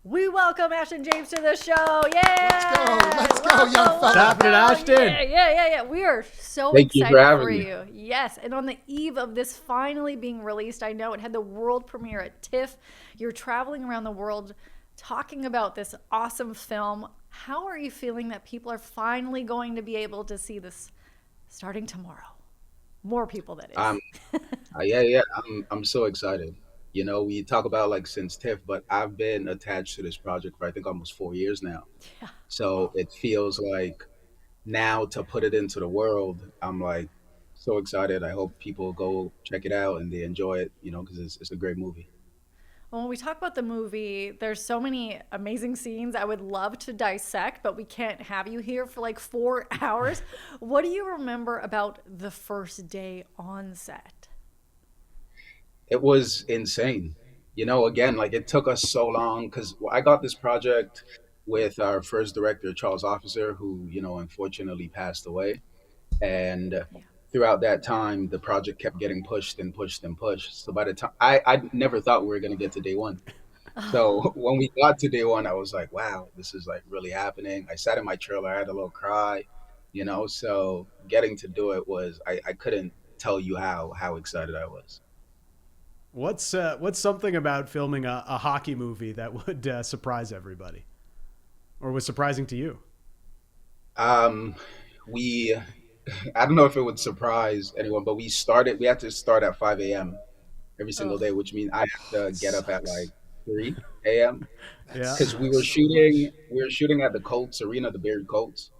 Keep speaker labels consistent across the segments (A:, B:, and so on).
A: We welcome Ashton James to the show. Yeah!
B: Let's go, young fella.
C: What's happening, Ashton?
A: Yeah. We are so
D: Thank you for
A: excited
D: having
A: for
D: me.
A: you. Yes, and on the eve of this finally being released, I know it had the world premiere at TIFF. You're traveling around the world talking about this awesome film. How are you feeling that people are finally going to be able to see this starting tomorrow? More people, that is.
D: Yeah. I'm so excited. You know, we talk about like since TIFF, but I've been attached to this project for I think almost 4 years now.
A: Yeah.
D: So it feels like now to put it into the world, I'm like so excited. I hope people go check it out and they enjoy it. You know, because it's a great movie.
A: When we talk about the movie, there's so many amazing scenes I would love to dissect, but we can't have you here for like 4 hours. What do you remember about the first day on set?
D: It was insane. You know, again, like it took us so long because I got this project with our first director, Charles Officer, who, you know, unfortunately passed away. And
A: Yeah.
D: throughout that time, the project kept getting pushed and pushed and pushed. So by the time I never thought we were going to get to day one. So when we got to day one, I was like, wow, this is like really happening. I sat in my trailer, I had a little cry, you know, so getting to do it was, I couldn't tell you how excited I was.
C: What's something about filming a hockey movie that would surprise everybody, or was surprising to you?
D: Um, we, I don't know if it would surprise anyone, but we had to start at 5 a.m. every single
A: Oh,
D: day, which means I have to
C: That
D: get up at like
C: sucks.
D: 3 a.m.
B: That
C: Yeah.
D: because
B: sucks.
D: we were shooting at the Colts arena, the Barry Colts,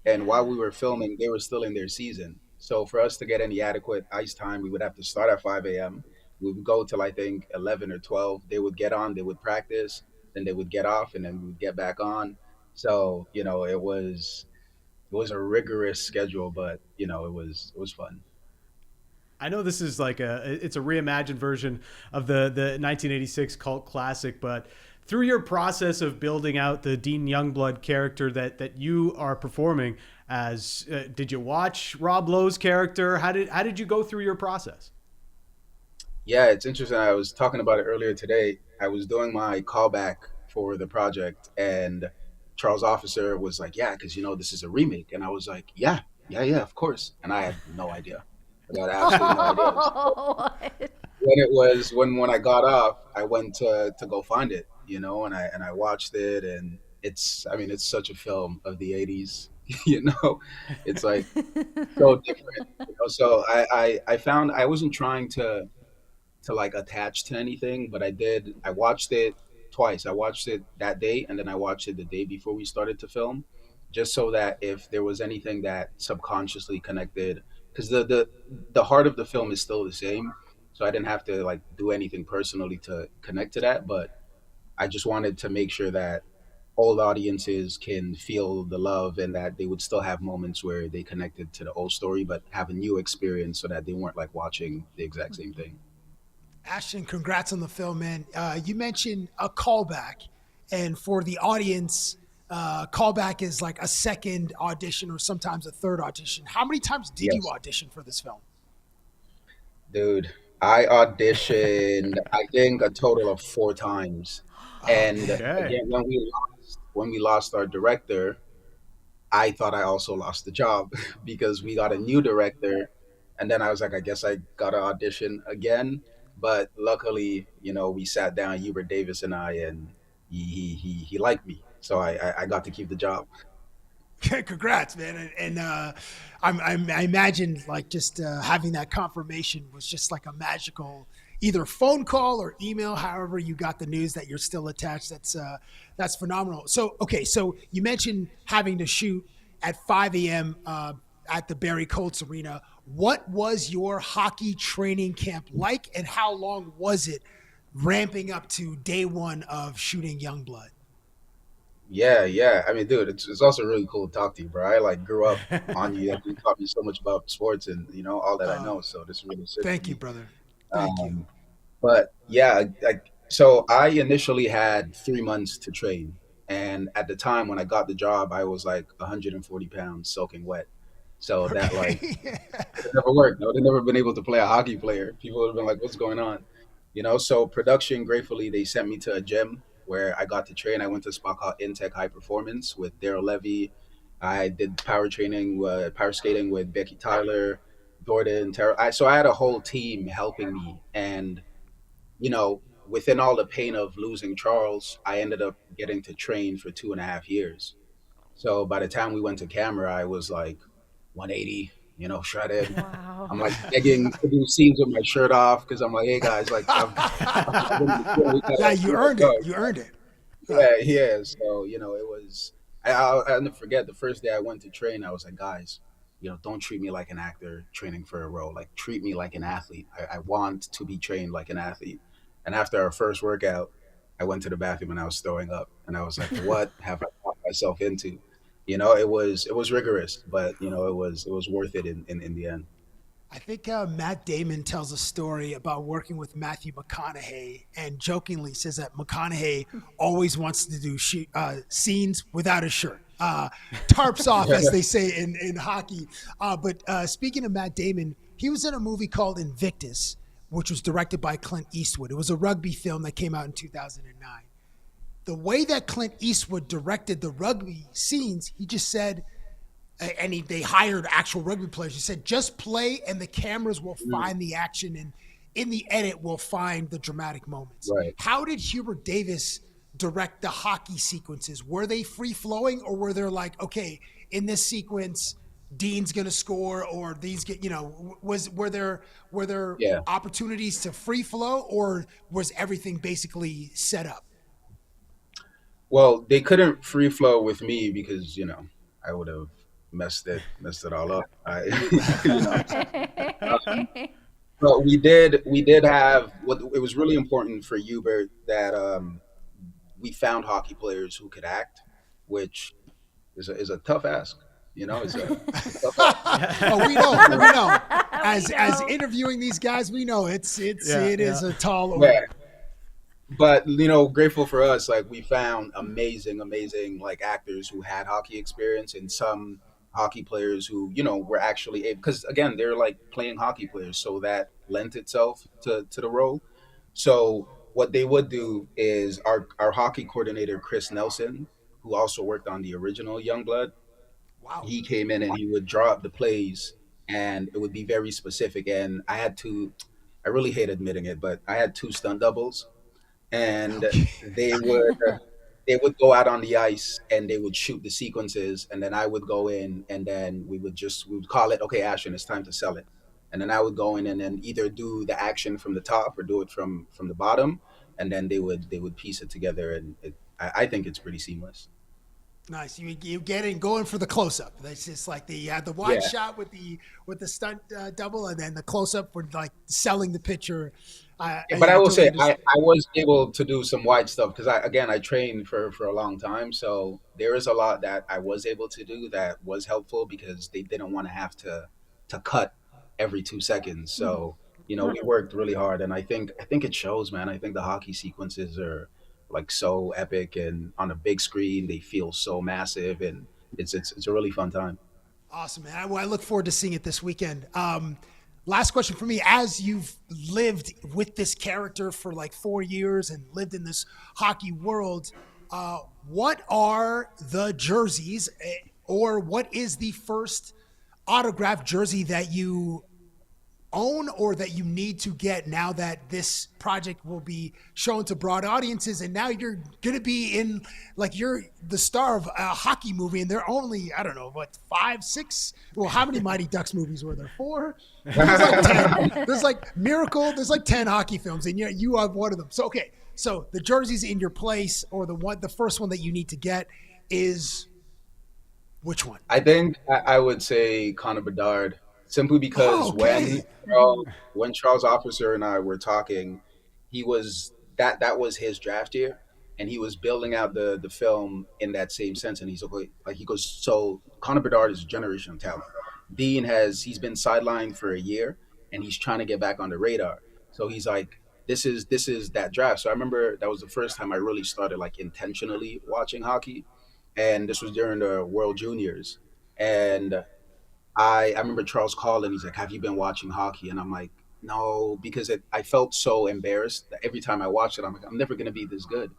D: and while
A: yeah.
D: we were filming, they were still in their season. So for us to get any adequate ice time, we would have to start at 5 a.m. We would go till I think 11 or 12. They would get on, they would practice, then they would get off, and then we would get back on. So you know, it was a rigorous schedule, but you know, it was fun.
C: I know this is like it's a reimagined version of the 1986 cult classic, but through your process of building out the Dean Youngblood character that you are performing as, did you watch Rob Lowe's character? How did you go through your process?
D: Yeah, it's interesting. I was talking about it earlier today. I was doing my callback for the project, and Charles Officer was like, "Yeah, because you know this is a remake," and I was like, "Yeah, of course." And I had no idea. I got absolutely no idea. So
A: Oh,
D: when I got off, I went to go find it, you know, and I watched it, and it's I mean it's such a film of the '80s, you know, it's like so different, you know. So I found I wasn't trying to like attach to anything, but I did. I watched it twice. I watched it that day, and then I watched it the day before we started to film, just so that if there was anything that subconsciously connected, because the heart of the film is still the same, so I didn't have to like do anything personally to connect to that. But I just wanted to make sure that old audiences can feel the love and that they would still have moments where they connected to the old story, but have a new experience so that they weren't like watching the exact same thing.
B: Ashton, congrats on the film, man. You mentioned a callback, and for the audience, callback is like a second audition or sometimes a third audition. How many times did you
D: Yes.
B: audition for this film?
D: Dude, I auditioned I think a total of 4 times.
B: Oh
D: And
B: man.
C: Okay.
D: again, when we lost our director, I thought I also lost the job because we got a new director, and then I was like, I guess I gotta audition again. But luckily, you know, we sat down, Hubert Davis and I, and he liked me, so I got to keep the job.
B: Congrats, man. I imagine like just having that confirmation was just like a magical either phone call or email. However, you got the news that you're still attached. That's phenomenal. So okay, so you mentioned having to shoot at 5 a.m. At the Barry Colts Arena. What was your hockey training camp like, and how long was it ramping up to day one of shooting Youngblood?
D: Yeah. I mean, dude, it's also really cool to talk to you, bro. I like grew up on you. You taught me so much about sports and you know all that I
B: Uh,
D: know. So this is really sick for
B: Thank you,
D: me.
B: brother. Thank you.
D: Um, but yeah, so I initially had 3 months to train, and at the time when I got the job, I was like 140 pounds, soaking wet. So that like
B: Okay.
D: it never worked. I would have never been able to play a hockey player. People would have been like, "What's going on?" You know. So production, gratefully, they sent me to a gym. where I got to train. I went to a spot called Intech High Performance with Daryl Levy. I did power skating with Becky Tyler, Jordan, Tara. So I had a whole team helping me, and within all the pain of losing Charles, I ended up getting to train for 2.5 years. So by the time we went to camera, I was like 180, shredded.
A: Wow.
D: I'm like begging to do scenes with my shirt off because I'm like, hey guys, like I've been in the field, we
B: Yeah,
D: gotta,
B: you earned it.
D: go.
B: You earned it.
D: Yeah, yeah. So it was. I'll never forget the first day I went to train. I was like, guys, don't treat me like an actor training for a role. Like, treat me like an athlete. I want to be trained like an athlete. And after our first workout, I went to the bathroom and I was throwing up, and I was like, what have I got myself into? It was rigorous, but it was worth it in the end.
B: I think Matt Damon tells a story about working with Matthew McConaughey and jokingly says that McConaughey always wants to do scenes without a shirt. Tarps off, as they say in hockey. But speaking of Matt Damon, he was in a movie called Invictus, which was directed by Clint Eastwood. It was a rugby film that came out in 2009. The way that Clint Eastwood directed the rugby scenes, he just said, they hired actual rugby players. He said, just play and the cameras will find the action, and in the edit we'll find the dramatic moments.
D: Right.
B: How did Hubert Davis direct the hockey sequences? Were they free flowing, or were there like, okay, in this sequence, Dean's going to score, or these get, were there
D: Yeah.
B: opportunities to free flow, or was everything basically set up?
D: Well, they couldn't free flow with me because I would have messed it all up. You know, but we did have what it was really important for Hubert that we found hockey players who could act, which is a tough ask. It's a tough ask.
B: Oh, we know. As
A: We
B: as
A: know.
B: interviewing these guys, we know it
C: Yeah,
B: is
C: yeah.
B: a tall order.
D: Yeah. But grateful for us, like we found amazing like actors who had hockey experience, and some hockey players who were actually able, because again they're like playing hockey players, so that lent itself to the role. So what they would do is our hockey coordinator Chris Nelson, who also worked on the original Youngblood,
B: Wow.
D: he came in and he would draw up the plays, and it would be very specific. And I really hate admitting it, but I had two stunt doubles, and
B: Okay.
D: they would go out on the ice and they would shoot the sequences, and then I would go in, and then we would call it, okay, Ashton, it's time to sell it. And then I would go in and then either do the action from the top or do it from the bottom, and then they would piece it together, and I think it's pretty seamless.
B: Nice. You get in going for the close up. That's just like you had the wide
D: Yeah.
B: shot with the stunt double, and then the close up for like selling the picture.
D: Yeah, but I will
B: totally
D: say I,
B: understand.
D: I was able to do some wide stuff because I trained for a long time, so there is a lot that I was able to do that was helpful because they didn't want to have to cut every 2 seconds. So we worked really hard, and I think it shows, man. I think the hockey sequences are like so epic, and on a big screen they feel so massive, and it's a really fun time.
B: Awesome, man. I look forward to seeing it this weekend. Last question for me. As you've lived with this character for like 4 years and lived in this hockey world, what are the jerseys, or what is the first autographed jersey that you own or that you need to get now that this project will be shown to broad audiences, and now you're going to be in, like, you're the star of a hockey movie, and there are only, I don't know, what, 5 6, well, how many Mighty Ducks movies were there? 4? There's like 10. There's like Miracle, there's like 10 hockey films, and you have one of them. So okay, so the jersey's in your place, or the first one that you need to get is which one?
D: I think I would say Connor Bedard, simply because
B: Oh, okay.
D: when Charles Officer and I were talking, he was that was his draft year, and he was building out the film in that same sense. And he's like he goes, so Connor Bedard is a generational talent. He's been sidelined for a year, and he's trying to get back on the radar. So he's like, this is that draft. So I remember that was the first time I really started like intentionally watching hockey, and this was during the World Juniors. And I remember Charles calling. He's like, "Have you been watching hockey?" And I'm like, "No," because I felt so embarrassed that every time I watched it, I'm like, "I'm never gonna be this good."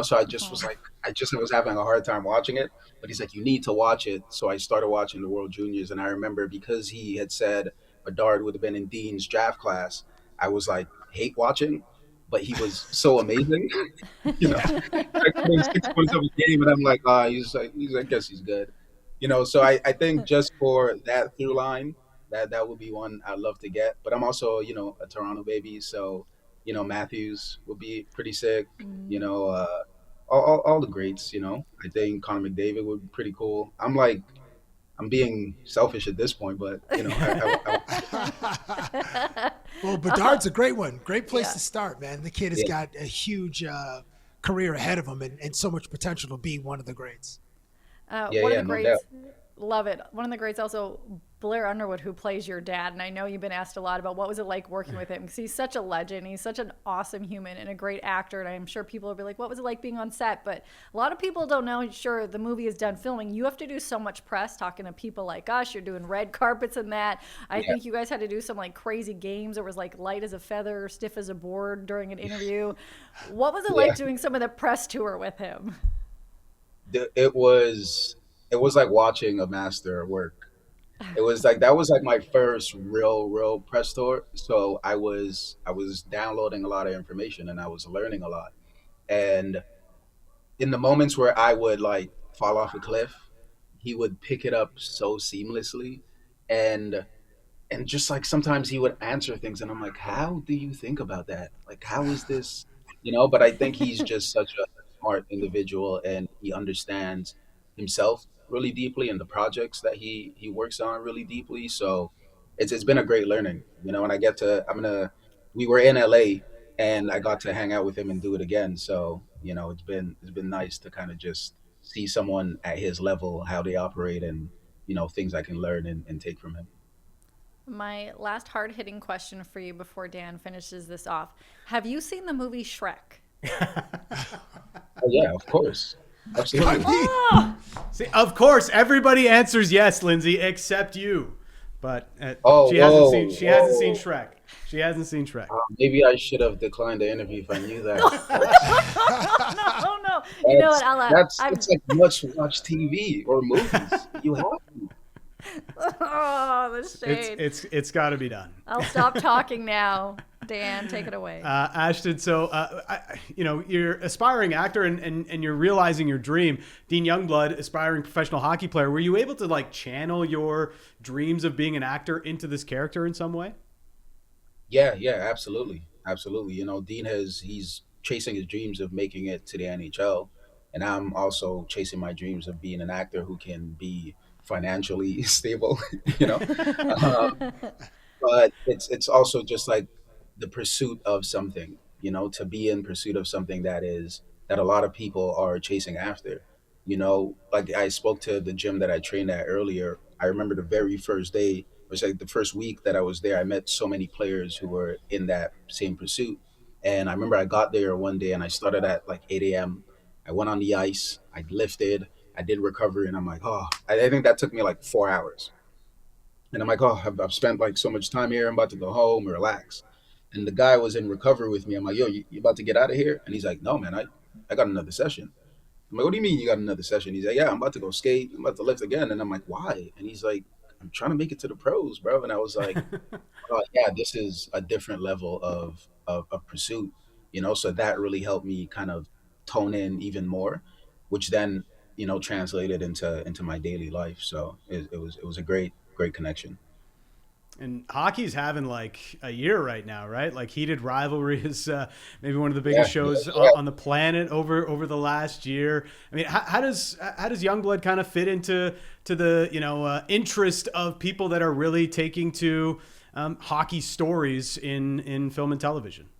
D: So I just was
A: Oh.
D: like, I just was having a hard time watching it. But he's like, you need to watch it. So I started watching the World Juniors, and I remember because he had said Bedard would have been in Dean's draft class, I was like, hate watching, but he was so amazing. I put him 6 points of a game, and I'm like, ah, I guess he's good. So I think just for that through line, that would be one I'd love to get. But I'm also, a Toronto baby, so Matthews would be pretty sick. You
A: Mm.
D: know, all the greats. I think Connor McDavid would be pretty cool. I'm being selfish at this point, but
B: Well, Bedard's a great one. Great place
A: Yeah.
B: to start, man. The kid has
D: yeah,
B: got a huge career ahead of him and so much potential to be one of the greats.
D: yeah,
A: One of
D: yeah,
A: the
D: no doubt.
A: greats, love it. One of the greats also, Blair Underwood, who plays your dad. And I know you've been asked a lot about what was it like working with him because he's such a legend. He's such an awesome human and a great actor. And I'm sure people will be like, what was it like being on set? But a lot of people don't know. Sure, the movie is done filming. You have to do so much press talking to people like us. You're doing red carpets and that. I
D: Yeah,
A: think you guys had to do some like crazy games. It was like light as a feather, stiff as a board during an interview. What was it like
D: yeah.
A: doing some of the press tour with him?
D: It was like watching a master work. It was like that was like my first real press tour. So I was downloading a lot of information and I was learning a lot. And in the moments where I would like fall off a cliff, he would pick it up so seamlessly. And just like sometimes he would answer things and I'm like, how do you think about that? Like how is this? But I think he's just such a smart individual and he understands himself really deeply and the projects that he works on really deeply. So it's been a great learning, and we were in LA and I got to hang out with him and do it again. So, it's been nice to kind of just see someone at his level, how they operate and things I can learn and take from him.
A: My last hard hitting question for you before Dan finishes this off. Have you seen the movie Shrek?
D: Oh yeah, of course.
B: I
D: Absolutely.
B: mean,
A: Oh,
C: See, of course, everybody answers yes, Lindsay, except you. But
D: Oh,
C: she hasn't
D: whoa,
C: seen she hasn't seen
D: whoa.
C: Shrek. She hasn't seen Shrek.
D: Maybe I should have declined the interview if I knew that.
A: no, no. You know what, Ella?
D: It's like must watch TV or movies. You have to.
A: Oh, the
C: It's
A: shade.
C: it's it's got to be done.
A: I'll stop talking now. Dan, take it away.
C: Ashton, so you're aspiring actor and you're realizing your dream. Dean Youngblood, aspiring professional hockey player. Were you able to like channel your dreams of being an actor into this character in some way?
D: Yeah, yeah, absolutely, absolutely. Dean he's chasing his dreams of making it to the NHL, and I'm also chasing my dreams of being an actor who can be financially stable. You know, um, but it's also just like the pursuit of something, to be in pursuit of something that a lot of people are chasing after. Like I spoke to the gym that I trained at earlier. I remember the very first day, it was like the first week that I was there, I met so many players who were in that same pursuit. And I remember I got there one day and I started at like 8 a.m. I went on the ice, I lifted, I did recovery, and I'm like, oh, I think that took me like 4 hours. And I'm like, oh, I've spent like so much time here. I'm about to go home, relax. And the guy was in recovery with me. I'm like, yo, you about to get out of here? And he's like, no, man, I got another session. I'm like, what do you mean you got another session? He's like, yeah, I'm about to go skate. I'm about to lift again. And I'm like, why? And he's like, I'm trying to make it to the pros, bro. And I was like, oh, yeah, this is a different level of pursuit, So that really helped me kind of tone in even more, which then, translated into my daily life. So it was a great connection.
C: And hockey's having like a year right now, right? Like Heated Rivalry is maybe one of the
D: Yeah,
C: biggest
D: yeah,
C: shows
D: yeah.
C: on the planet over the last year. I mean, how does Youngblood kind of fit into the interest of people that are really taking to hockey stories in film and television?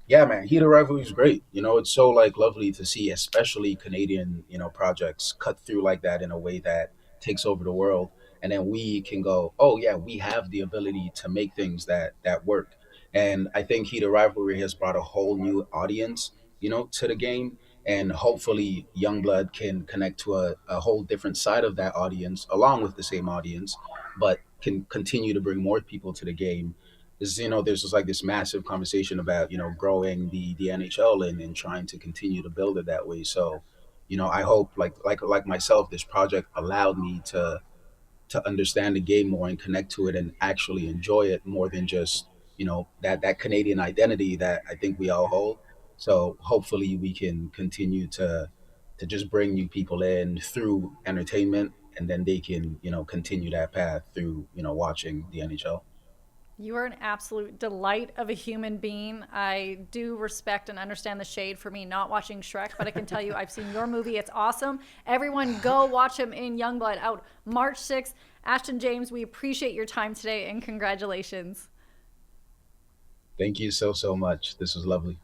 D: Yeah, man, Heat of Rivalry is great. It's so like lovely to see, especially Canadian, projects cut through like that in a way that takes over the world, and then we can go, oh yeah, we have the ability to make things that work. And I think Heat of Rivalry has brought a whole new audience, to the game, and hopefully Youngblood can connect to a whole different side of that audience, along with the same audience, but can continue to bring more people to the game is, there's just like this massive conversation about, growing the NHL and trying to continue to build it that way. So, I hope like myself, this project allowed me to understand the game more and connect to it and actually enjoy it more than just, that Canadian identity that I think we all hold. So hopefully we can continue to just bring new people in through entertainment, and then they can, continue that path through, watching the NHL.
A: You are an absolute delight of a human being. I do respect and understand the shade for me not watching Shrek, but I can tell you I've seen your movie. It's awesome. Everyone go watch him in Youngblood, out March 6th. Ashton James, we appreciate your time today and congratulations.
D: Thank you so much. This was lovely.